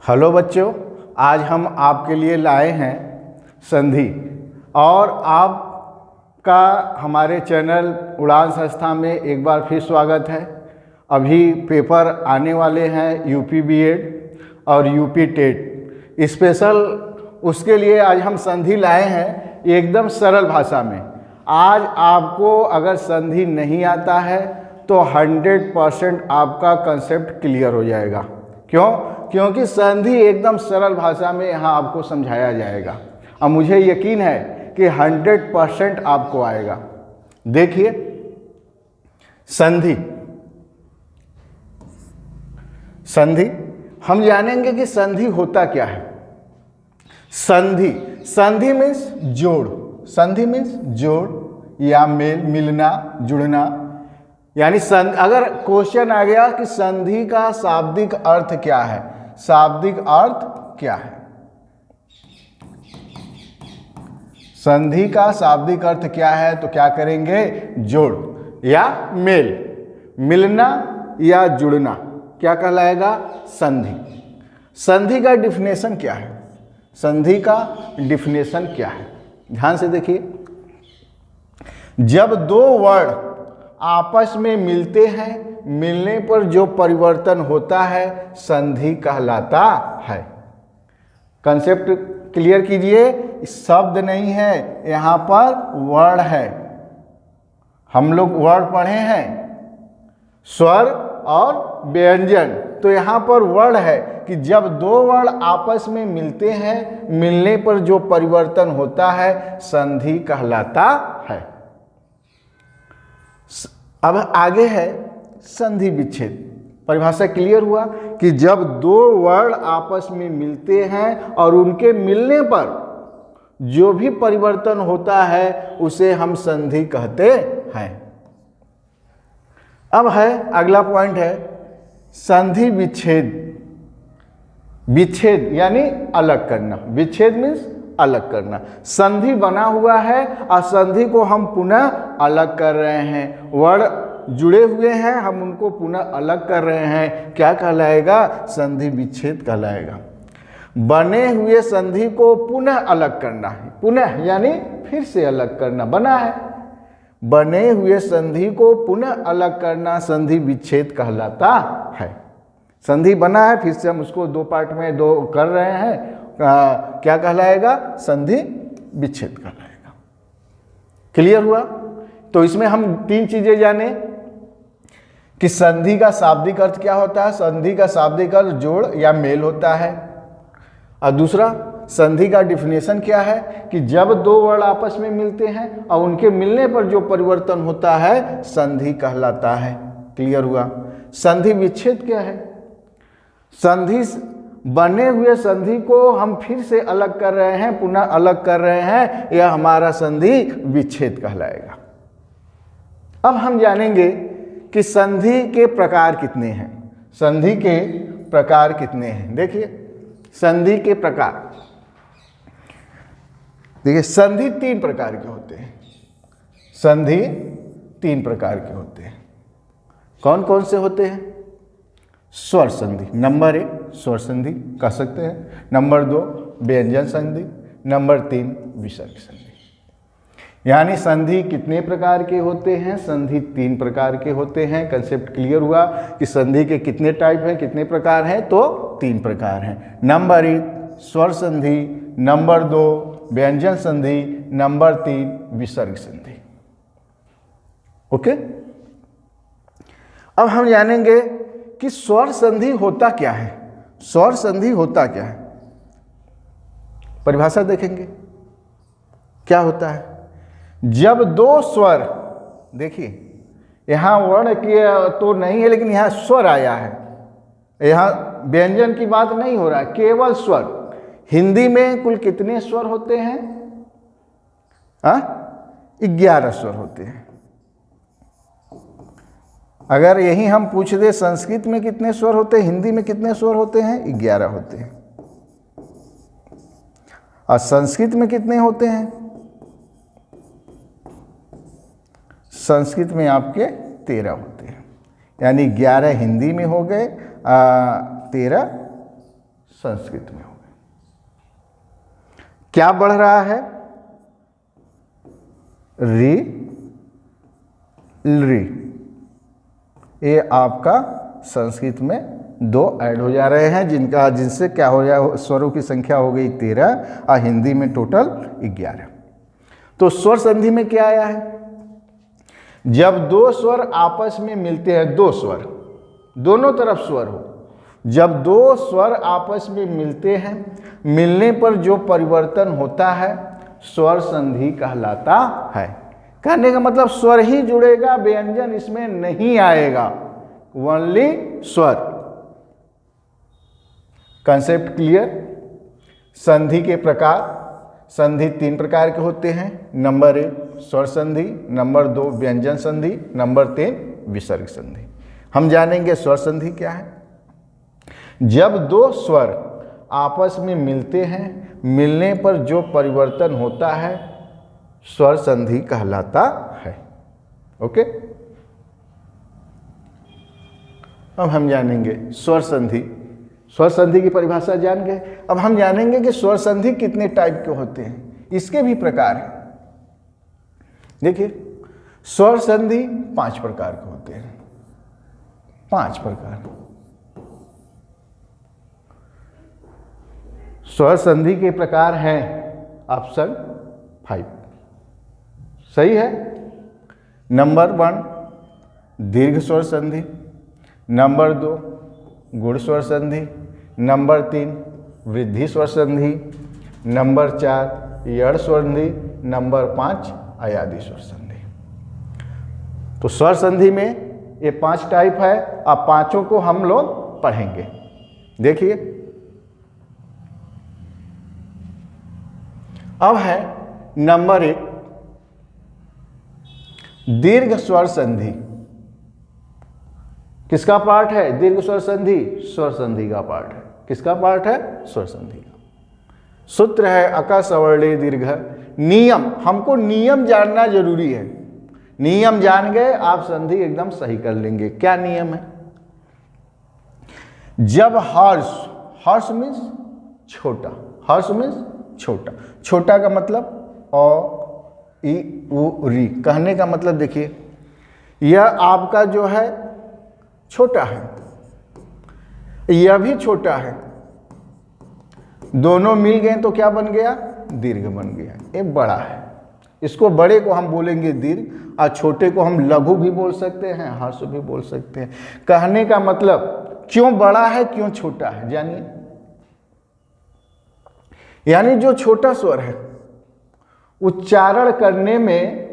Hello बच्चों, आज हम आपके लिए लाए हैं संधि और आपका हमारे चैनल उड़ान संस्था में एक बार फिर स्वागत है। अभी पेपर आने वाले हैं यूपी बीएड और यूपी टेट स्पेशल, उसके लिए आज हम संधि लाए हैं एकदम सरल भाषा में। आज आपको अगर संधि नहीं आता है तो 100% आपका कंसेप्ट क्लियर हो जाएगा। क्यों? क्योंकि संधि एकदम सरल भाषा में यहाँ आपको समझाया जाएगा और मुझे यकीन है कि 100% आपको आएगा। देखिए, संधि हम जानेंगे कि संधि होता क्या है। संधि मीन्स जोड़, संधि मीन्स जोड़ या मेल, मिलना, जुड़ना। यानी अगर क्वेश्चन आ गया कि संधि का शाब्दिक अर्थ क्या है, शाब्दिक अर्थ क्या है, संधि का शाब्दिक अर्थ क्या है, तो क्या करेंगे? जोड़ या मेल, मिलना या जुड़ना क्या कहलाएगा? संधि। संधि का डिफिनेशन क्या है? संधि का डिफिनेशन क्या है? ध्यान से देखिए, जब दो वर्ण आपस में मिलते हैं, मिलने पर जो परिवर्तन होता है संधि कहलाता है। कंसेप्ट क्लियर कीजिए, शब्द नहीं है, यहाँ पर वर्ण है। हम लोग वर्ण पढ़े हैं, स्वर और व्यंजन, तो यहाँ पर वर्ण है कि जब दो वर्ण आपस में मिलते हैं, मिलने पर जो परिवर्तन होता है संधि कहलाता है। अब आगे है संधि विच्छेद। परिभाषा क्लियर हुआ कि जब दो वर्ण आपस में मिलते हैं और उनके मिलने पर जो भी परिवर्तन होता है उसे हम संधि कहते हैं। अब है अगला पॉइंट है संधि विच्छेद। विच्छेद यानी अलग करना, विच्छेद मीन्स अलग करना। संधि बना हुआ है और संधि को हम पुनः अलग कर रहे हैं, वर्ण जुड़े हुए हैं, हम उनको पुनः अलग कर रहे हैं, क्या कहलाएगा? संधि विच्छेद कहलाएगा। बने हुए संधि को पुनः अलग करना है, पुनः यानी फिर से अलग करना, बना है, बने हुए संधि को पुनः अलग करना संधि विच्छेद कहलाता है। संधि बना है, फिर से हम उसको दो पार्ट में दो कर रहे हैं, क्या कहलाएगा? संधि विच्छेद कहलाएगा। क्लियर हुआ? तो इसमें हम तीन चीजें जाने कि संधि का शाब्दिक अर्थ क्या होता है। संधि का शाब्दिक अर्थ जोड़ या मेल होता है। और दूसरा, संधि का डिफिनेशन क्या है कि जब दो वर्ण आपस में मिलते हैं और उनके मिलने पर जो परिवर्तन होता है संधि कहलाता है। क्लियर हुआ? संधि विच्छेद क्या है? संधि, बने हुए संधि को हम फिर से अलग कर रहे हैं, पुनः अलग कर रहे हैं, यह हमारा संधि विच्छेद कहलाएगा। अब हम जानेंगे कि संधि के प्रकार कितने हैं। संधि के प्रकार कितने हैं? देखिए, संधि के प्रकार, देखिए, संधि तीन प्रकार के होते हैं। संधि तीन प्रकार के होते हैं। कौन कौन से होते हैं? स्वर संधि, नंबर 1 स्वर संधि कह सकते हैं, नंबर 2 व्यंजन संधि, नंबर 3 विसर्ग संधि। यानी संधि कितने प्रकार के होते हैं? संधि तीन प्रकार के होते हैं। कंसेप्ट क्लियर हुआ कि संधि के कितने टाइप हैं, कितने प्रकार हैं? तो तीन प्रकार हैं। नंबर 1 स्वर संधि, नंबर 2 व्यंजन संधि, नंबर 3 विसर्ग संधि। ओके, अब हम जानेंगे कि स्वर संधि होता क्या है। स्वर संधि होता क्या है? परिभाषा देखेंगे क्या होता है। जब दो स्वर, देखिए यहां वर्ण की तो नहीं है लेकिन यहां स्वर आया है, यहां व्यंजन की बात नहीं हो रहा है, केवल स्वर। हिंदी में कुल कितने स्वर होते हैं? 11 स्वर होते हैं। अगर यही हम पूछ दे संस्कृत में कितने स्वर होते हैं, हिंदी में कितने स्वर होते हैं? 11 होते हैं। और संस्कृत में कितने होते हैं? संस्कृत में आपके 13 होते हैं। यानी 11 हिंदी में हो गए, 13 संस्कृत में हो गए। क्या बढ़ रहा है? री, री, ये आपका संस्कृत में 2 ऐड हो जा रहे हैं, जिनसे क्या हो जाए, स्वरों की संख्या हो गई 13 और हिंदी में टोटल 11। तो स्वर संधि में क्या आया है? जब 2 स्वर आपस में मिलते हैं, 2 स्वर, दोनों तरफ स्वर हो, जब 2 स्वर आपस में मिलते हैं, मिलने पर जो परिवर्तन होता है स्वर संधि कहलाता है। कहने का मतलब स्वर ही जुड़ेगा, व्यंजन इसमें नहीं आएगा, ओनली स्वर। Concept clear? संधि के प्रकार, संधि 3 प्रकार के होते हैं। नंबर 1 स्वर संधि, नंबर 2 व्यंजन संधि, नंबर 3 विसर्ग संधि। हम जानेंगे स्वर संधि क्या है। जब 2 स्वर आपस में मिलते हैं, मिलने पर जो परिवर्तन होता है स्वर संधि कहलाता है। ओके, अब हम जानेंगे स्वर संधि। स्वर संधि की परिभाषा जान गए। अब हम जानेंगे कि स्वर संधि कितने टाइप के होते हैं, इसके भी प्रकार हैं। देखिए, स्वर संधि 5 प्रकार के होते हैं, 5 प्रकार। स्वर संधि के प्रकार हैं, ऑप्शन 5 सही है। नंबर 1 दीर्घ स्वर संधि, नंबर 2 गुण स्वर संधि, नंबर 3 वृद्धि स्वर संधि, नंबर 4 यड़ स्वर संधि, नंबर 5 अयादी स्वर संधि। तो स्वर संधि में ये 5 टाइप है। अब 5 को हम लोग पढ़ेंगे। देखिए, अब है नंबर 1 दीर्घ स्वर संधि। किसका पार्ट है दीर्घ स्वर संधि? स्वर संधि का पार्ट है। किसका पार्ट है? स्वर संधि का। सूत्र है अका सवर्णे दीर्घ। नियम, हमको नियम जानना जरूरी है। नियम जान गए आप संधि एकदम सही कर लेंगे। क्या नियम है? जब हर्ष, हर्ष मीन्स छोटा, हर्ष मीन्स छोटा, छोटा का मतलब अ इ उ री। कहने का मतलब देखिए, यह आपका जो है छोटा है, यह भी छोटा है, दोनों मिल गए तो क्या बन गया? दीर्घ बन गया। ये बड़ा है, इसको बड़े को हम बोलेंगे दीर्घ, और छोटे को हम लघु भी बोल सकते हैं, हर्ष भी बोल सकते हैं। कहने का मतलब क्यों बड़ा है, क्यों छोटा है, जानिए। यानी जो छोटा स्वर है उच्चारण करने में,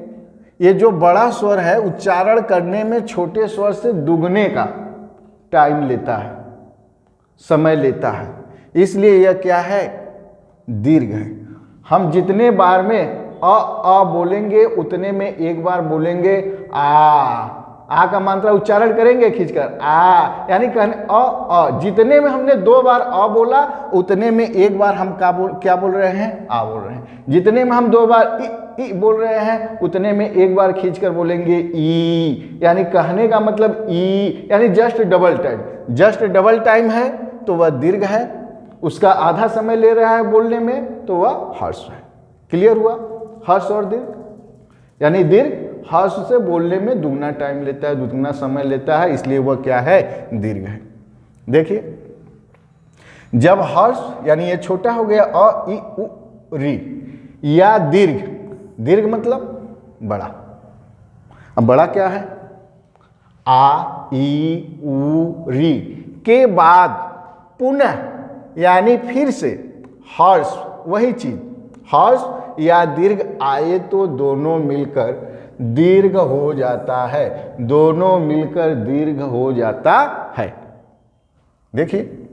ये जो बड़ा स्वर है उच्चारण करने में छोटे स्वर से दुगने का टाइम लेता है, समय लेता है, इसलिए यह क्या है? दीर्घ है। हम जितने बार में अ बोलेंगे उतने में एक बार बोलेंगे आ का मात्रा उच्चारण करेंगे खींचकर आ, यानी कहने अ। जितने में हमने 2 बार अ बोला उतने में एक बार हम क्या बोल रहे हैं? आ बोल रहे हैं। जितने में हम 2 बार ई बोल रहे हैं उतने में एक बार खींचकर बोलेंगे ई, यानी कहने का मतलब ई, यानी just double time. Just double time है तो वह दीर्घ है, उसका आधा समय ले रहा है बोलने में तो वह हर्ष है। क्लियर हुआ? हर्ष और दीर्घ, यानी दीर्घ हर्ष से बोलने में दुगना टाइम लेता है, दुगना समय लेता है, इसलिए वह क्या है? दीर्घ है। देखिए, जब हर्ष यानी ये छोटा हो गया अ इ उ री, या दीर्घ, दीर्घ मतलब बड़ा। अब बड़ा क्या है? आ ई उ री के बाद पुनः यानी फिर से हर्ष, वही चीज हर्ष या दीर्घ आए तो दोनों मिलकर दीर्घ हो जाता है, दोनों मिलकर दीर्घ हो जाता है। देखिए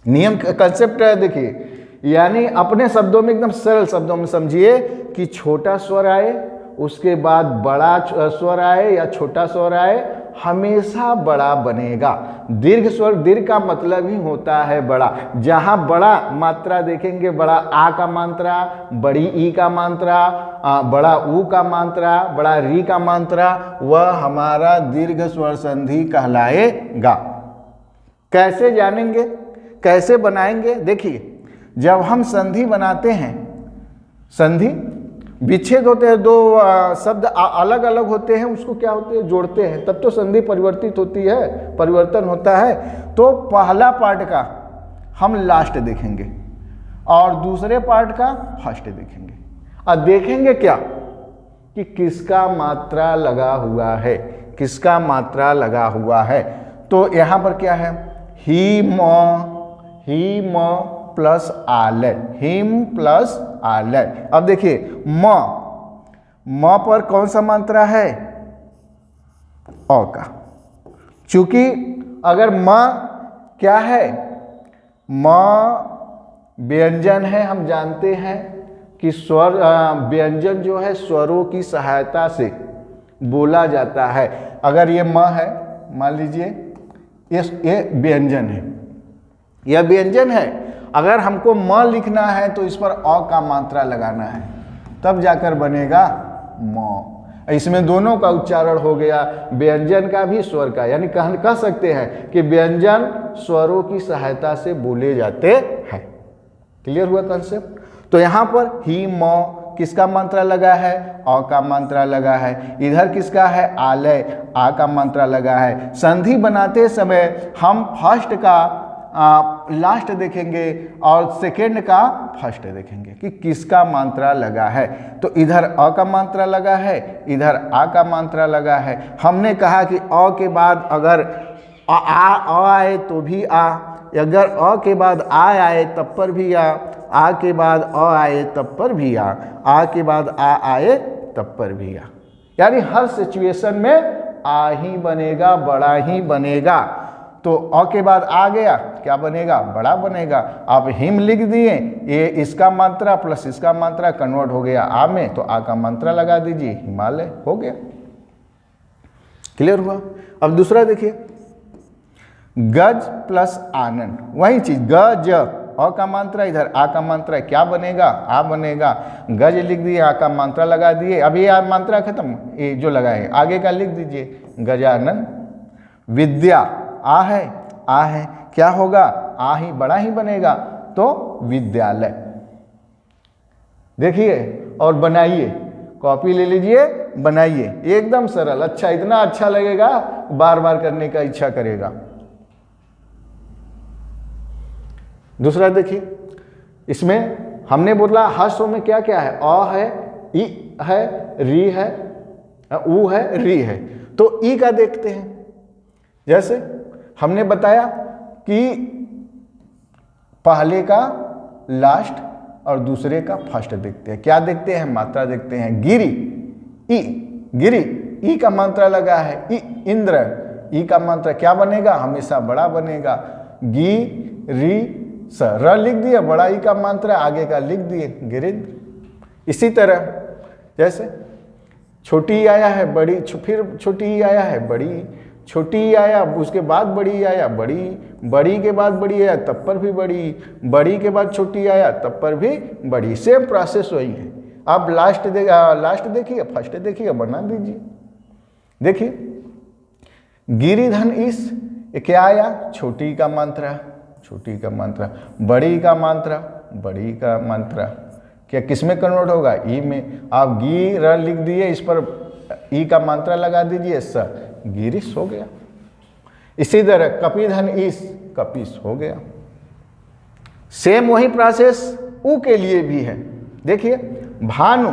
नियम कंसेप्ट है। देखिए, यानी अपने शब्दों में, एकदम सरल शब्दों में समझिए कि छोटा स्वर आए उसके बाद बड़ा स्वर आए या छोटा स्वर आए, हमेशा बड़ा बनेगा। दीर्घ स्वर, दीर्घ का मतलब ही होता है बड़ा। जहां बड़ा मात्रा देखेंगे, बड़ा आ का मात्रा, बड़ी ई का मात्रा, बड़ा ऊ का मात्रा, बड़ा री का मात्रा, वह हमारा दीर्घ स्वर संधि कहलाएगा। कैसे जानेंगे? कैसे बनाएंगे? देखिए, जब हम संधि बनाते हैं, संधि विच्छेद होते हैं, दो शब्द अलग अलग होते हैं, उसको क्या होते हैं? जोड़ते हैं, तब तो संधि परिवर्तित होती है, परिवर्तन होता है। तो पहला पार्ट का हम लास्ट देखेंगे और दूसरे पार्ट का फर्स्ट देखेंगे। और देखेंगे क्या कि किसका मात्रा लगा हुआ है, किसका मात्रा लगा हुआ है। तो यहाँ पर क्या है? हिम प्लस आलय, हिम प्लस आलय। अब देखिए म पर कौन सा मात्रा है? अ का। चूंकि अगर म क्या है? म व्यंजन है, हम जानते हैं कि स्वर व्यंजन जो है स्वरों की सहायता से बोला जाता है। अगर ये म है, मान लीजिए ये व्यंजन है, यह व्यंजन है। अगर हमको म लिखना है तो इस पर अ का मात्रा लगाना है, तब जाकर बनेगा म। इसमें दोनों का उच्चारण हो गया, व्यंजन का भी स्वर का, यानी कह सकते हैं कि व्यंजन स्वरों की सहायता से बोले जाते हैं। क्लियर हुआ कंसेप्ट? तो यहाँ पर ही म किसका मात्रा लगा है? अ का मात्रा लगा है। इधर किसका है? आलय, आ का मात्रा लगा है। संधि बनाते समय हम फर्स्ट का लास्ट देखेंगे और सेकेंड का फर्स्ट देखेंगे कि किसका मात्रा लगा है। तो इधर अ का मात्रा लगा है, इधर आ का मात्रा लगा है। हमने कहा कि अ के बाद अगर अ आए तो भी आ, अगर अ के बाद आ आए तब पर भी आ के बाद अ आए तब पर भी आ के बाद आ आए तब पर भी आ। यानी हर सिचुएशन में आ ही बनेगा, बड़ा ही बनेगा। तो अ के बाद आ गया, क्या बनेगा? बड़ा बनेगा। आप हिम लिख दिए, ये इसका मात्रा प्लस इसका मात्रा कन्वर्ट हो गया आ में, तो आ का मात्रा लगा दीजिए, हिमालय हो गया। क्लियर हुआ? अब दूसरा देखिए, गज प्लस आनन, वही चीज गज, अ का मात्रा इधर आ का मात्रा, क्या बनेगा? आ बनेगा। गज लिख दिए, आ का मात्रा लगा दिए। अब ये मात्रा खत्म, ये जो लगाए आगे का लिख दीजिए, गजानन। विद्या, आ है, क्या होगा? आ ही बड़ा ही बनेगा, तो विद्यालय। देखिए और बनाइए, कॉपी ले लीजिए, बनाइए, एकदम सरल। अच्छा, इतना अच्छा लगेगा, बार बार करने का इच्छा करेगा। दूसरा देखिए, इसमें हमने बोला हर्षों में क्या क्या है? अ है, ई है, री है, ऊ है, री है। तो ई का देखते हैं। जैसे हमने बताया कि पहले का लास्ट और दूसरे का फर्स्ट देखते हैं। क्या देखते हैं? मात्रा देखते हैं। गिरी, ई, गिरी, ई का मात्रा लगा है। ई, इंद्र, ई का मात्रा क्या बनेगा? हमेशा बड़ा बनेगा। गी, री, स, र लिख दिया, बड़ा ई का मात्रा, आगे का लिख दिए, गिरिंद्र। इसी तरह जैसे छोटी ई आया है, बड़ी, फिर छोटी ई आया है, बड़ी, छोटी ई आया, उसके बाद बड़ी आया, बड़ी, बड़ी के बाद बड़ी आया, तब पर भी बड़ी, बड़ी के बाद छोटी आया, तब पर भी बड़ी। सेम प्रोसेस वही है। अब लास्ट देखिए, फर्स्ट देखिए, बना दीजिए। देखिए गिरिधन इस, क्या आया? छोटी का मात्रा, छोटी का मात्रा, बड़ी का मात्रा, बड़ी का मात्रा, क्या किस में कन्वर्ट होगा? ई में। आप गी र लिख दिए, इस पर ई का मात्रा लगा दीजिए, स, गिरीश हो गया। इसी तरह कपिधन इस, कपिस हो गया। सेम वही प्रोसेस ऊ के लिए भी है। देखिए भानु,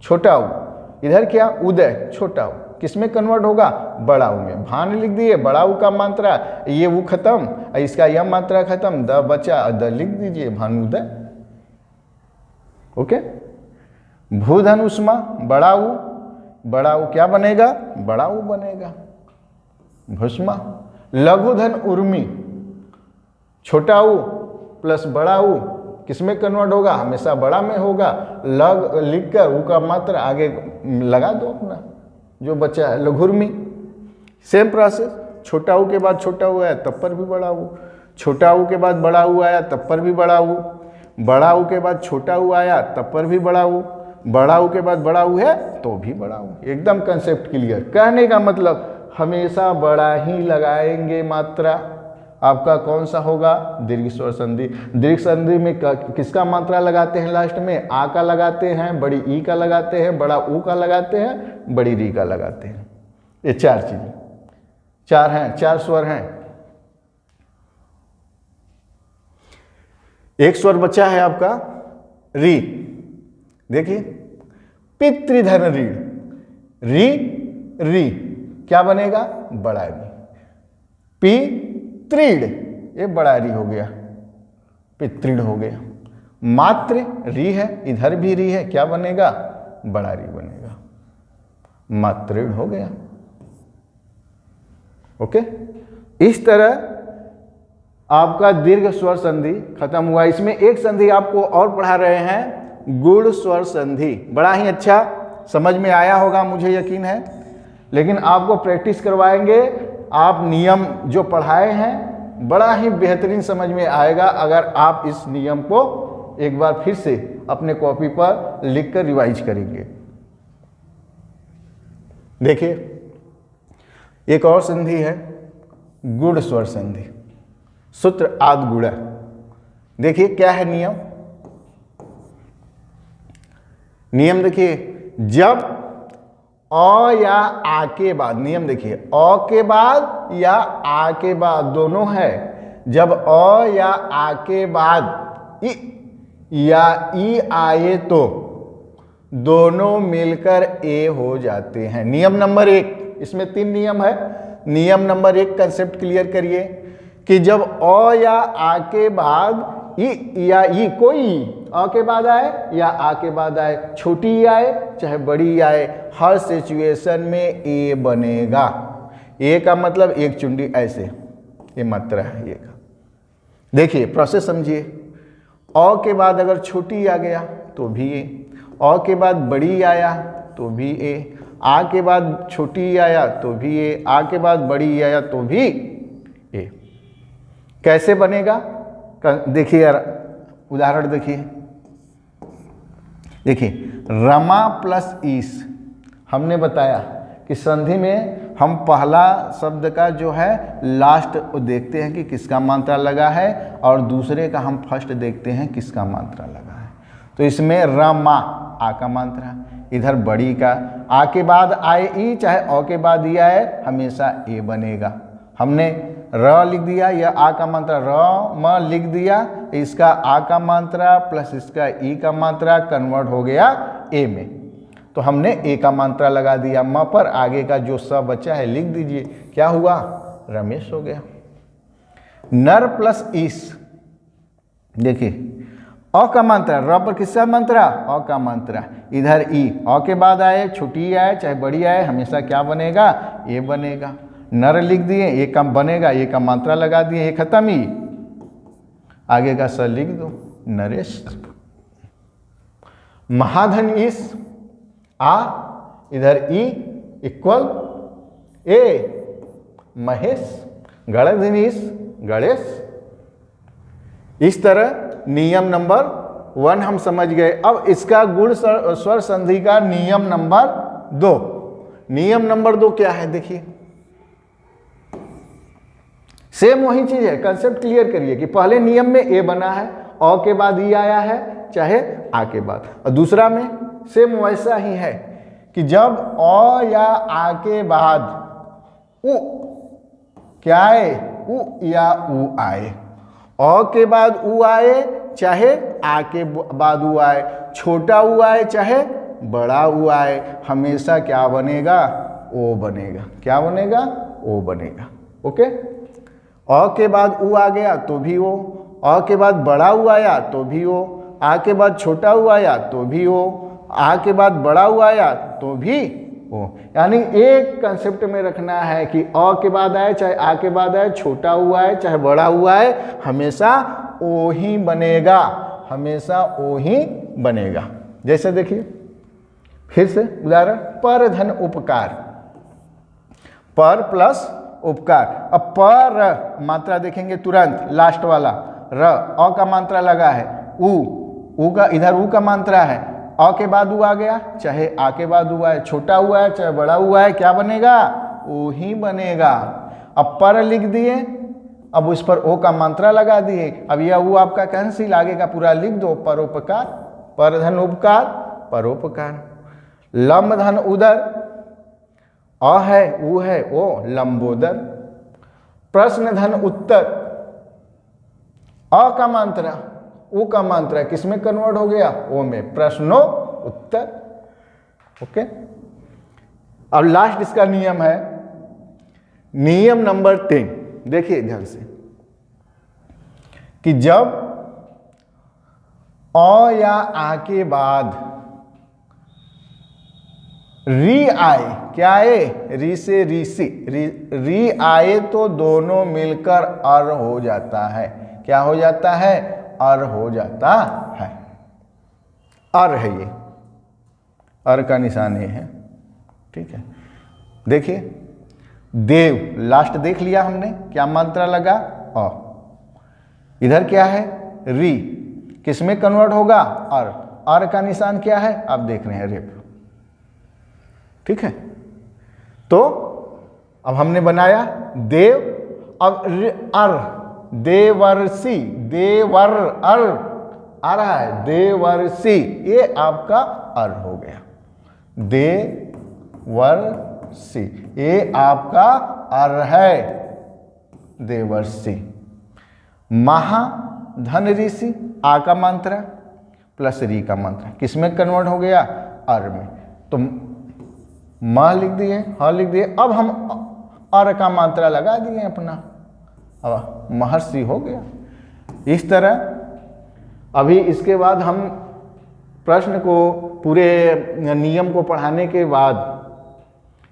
छोटा ऊ, इधर क्या? उदय, छोटा ऊ, किसमें कन्वर्ट होगा? बड़ा ऊ में। भानु लिख दिए, बड़ा ऊ का मात्रा, ये ऊ खत्म, इसका यह मात्रा खत्म, द बचा, द लिख दीजिए, भानुदय। ओके। भूधन उष्मा, बड़ा ऊ, बड़ा ऊ क्या बनेगा? बड़ा ऊ बनेगा, भूष्मा। लघुधन उर्मी, छोटा ऊ प्लस बड़ा ऊ किसमें कन्वर्ट होगा? हमेशा बड़ा में होगा। लग लिखकर ऊ का मात्रा आगे लगा दो अपना, जो बचा है लघुर्मी। सेम प्रोसेस, छोटा ऊ के बाद छोटा ऊ आया, तब पर भी बड़ा ऊ, छोटा ऊ के बाद बड़ा ऊ आया, तब पर भी बड़ा ऊ, बड़ा ऊ के बाद छोटा ऊ आया, तब पर भी बड़ा ऊ, बड़ा ऊ के बाद बड़ा ऊ है तो भी बड़ा ऊ। एकदम कंसेप्ट क्लियर। कहने का मतलब हमेशा बड़ा ही लगाएंगे मात्रा, आपका कौन सा होगा? दीर्घ स्वर संधि। दीर्घ संधि में किसका मात्रा लगाते हैं लास्ट में? आ का लगाते हैं, बड़ी ई का लगाते हैं, बड़ा ऊ का लगाते हैं, बड़ी री का लगाते हैं। ये चार चीजें, चार हैं, चार स्वर हैं। एक स्वर बचा है आपका री। देखिए, पितृधन रीढ़, री री क्या बनेगा? बड़ा री। पितृड़, ये बड़ा री हो गया, पितृड़ हो गया। मात्र री है, इधर भी री है, क्या बनेगा? बड़ा री बनेगा, मातृड़ हो गया। ओके, इस तरह आपका दीर्घ स्वर संधि खत्म हुआ। इसमें एक संधि आपको और पढ़ा रहे हैं, गुण स्वर संधि। बड़ा ही अच्छा समझ में आया होगा, मुझे यकीन है, लेकिन आपको प्रैक्टिस करवाएंगे। आप नियम जो पढ़ाए हैं बड़ा ही बेहतरीन समझ में आएगा अगर आप इस नियम को एक बार फिर से अपने कॉपी पर लिखकर रिवाइज करेंगे। देखिए, एक और संधि है गुण स्वर संधि, सूत्र आद गुड़ा। देखिए क्या है नियम। नियम देखिए, जब अ या आ के बाद, नियम देखिए, अ के बाद या आ के बाद दोनों है। जब अ या आ के बाद इ या ई आए तो दोनों मिलकर ए हो जाते हैं। नियम नंबर 1, इसमें 3 नियम है। नियम नंबर 1 कंसेप्ट क्लियर करिए कि जब अ या आ के बाद ई या ई, कोई अ के बाद आए या आ के बाद आए, छोटी ई आए चाहे बड़ी ई आए, हर सिचुएशन में ए बनेगा। ए का मतलब एक चुंडी ऐसे, ये मात्रा है ये का। देखिए प्रोसेस समझिए, अ के बाद अगर छोटी आ गया तो भी ए, अ के बाद बड़ी आया तो भी ए, आ के बाद छोटी आया तो भी ए, आ के बाद बड़ी आया तो भी ए। कैसे बनेगा? देखिए यार, उदाहरण देखिए। देखिए, रमा प्लस ईस, हमने बताया कि संधि में हम पहला शब्द का जो है लास्ट देखते हैं कि किसका मात्रा लगा है, और दूसरे का हम फर्स्ट देखते हैं किसका मात्रा लगा है। तो इसमें रमा आ का मात्रा, इधर बड़ी का, आ के बाद आए ई चाहे अ के बाद ई आए, हमेशा ए बनेगा। हमने र लिख दिया, यह आ का मात्रा र म लिख दिया, इसका आ का मात्रा प्लस इसका ई का मात्रा कन्वर्ट हो गया ए में, तो हमने ए का मात्रा लगा दिया। म पर आगे का जो स बचा है लिख दीजिए, क्या हुआ? रमेश हो गया। नर प्लस ईस, देखिए अ का मात्रा, र पर किसका मात्रा? अ का मात्रा, इधर ई, अ के बाद आए, छोटी आए चाहे बड़ी आए, हमेशा क्या बनेगा? ए बनेगा। नर लिख दिए, ए का बनेगा, ए का मात्रा लगा दिए, ए खत्म ही, आगे का स लिख दो, नरेश। महाधन इस, आ, इधर ई इक्वल ए, महेश। गणधन इस, गणेश। इस तरह नियम नंबर 1 हम समझ गए। अब इसका गुण स्वर संधि का नियम नंबर 2। नियम नंबर 2 क्या है? देखिए, सेम वही चीज है, कंसेप्ट क्लियर करिए कि पहले नियम में ए बना है, अ के बाद ई आया है चाहे आ के बाद, और दूसरा में सेम वैसा ही है कि जब अ या आ के बाद उ क्या आए? उ या उ आए, अ के बाद उ आए चाहे आ के बाद उ आए, छोटा उ आए चाहे बड़ा उ आए, हमेशा क्या बनेगा? ओ बनेगा। क्या बनेगा? ओ बनेगा। ओके, अ के बाद उ आ गया तो भी ओ, अ के बाद बड़ा उ आया तो भी ओ, आ के बाद छोटा उ आया तो भी ओ, आ के बाद बड़ा उ आया तो भी ओ। यानी एक कंसेप्ट में रखना है कि अ के बाद आए चाहे आ के बाद आए, छोटा उ आए चाहे बड़ा उ आए, हमेशा ओ ही बनेगा, हमेशा ओ ही बनेगा। जैसे देखिए फिर से उदाहरण, पर धन उपकार, पर प्लस उपकार। अब पर मात्रा देखेंगे तुरंत, लास्ट वाला र, अ का मात्रा लगा है, उ का, इधर उ का मात्रा है, अ के बाद उ आ गया चाहे आ के बाद उ आए, छोटा उ आए चाहे बड़ा उ आए, क्या बनेगा? ओ ही बनेगा। अब पर लिख दिए, अब उस पर ओ का मात्रा लगा दिए। अब यह वो आपका कैंसिल, आगे का पूरा लिख दो। परोपकार, पर धन उपकार, परोपकार। लंब धन उदर, अ है उ है ओ, लंबोदर। प्रश्न धन उत्तर, अ का मात्रा उ का मात्रा किसमें कन्वर्ट हो गया? ओ में, प्रश्नो उत्तर। ओके। अब लास्ट इसका नियम है, नियम नंबर 3। देखिए ध्यान से कि जब अ या आ के बाद री आए, क्या आए? री से ऋषि, री आए तो दोनों मिलकर अर हो जाता है। क्या हो जाता है? अर हो जाता है। अर है ये, अर का निशान ये है। ठीक है, देखिए देव, लास्ट देख लिया हमने, क्या मात्रा लगा? अ। इधर क्या है? री, किसमें कन्वर्ट होगा? अर। अर का निशान क्या है? आप देख रहे हैं, रेप। ठीक है, तो अब हमने बनाया देव, अब अर, देवर्षि, देवर अर आ रहा है, देवर्षि, ये आपका अर हो गया। देवर्षि, ये आपका अर है, देवर्षि। महा धन ऋषि, आ का मात्रा प्लस री का मात्रा किसमें कन्वर्ट हो गया? अर में। तो माह लिख दिए, ह लिख दिए। अब हम अर का मात्रा लगा दिए अपना, अब महर्षि हो गया। इस तरह अभी इसके बाद हम प्रश्न को, पूरे नियम को पढ़ाने के बाद,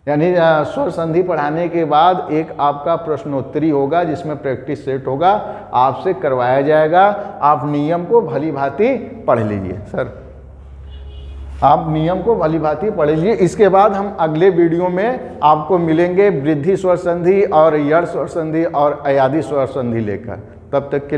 यानी स्वर संधि पढ़ाने के बाद एक आपका प्रश्नोत्तरी होगा जिसमें प्रैक्टिस सेट होगा, आपसे करवाया जाएगा। आप नियम को भली भांति पढ़ लीजिए। सर आप नियम को भली भांति पढ़ लीजिए। इसके बाद हम अगले वीडियो में आपको मिलेंगे वृद्धि स्वर संधि और यड़ स्वर संधि और अयादि स्वर संधि लेकर। तब तक के लिए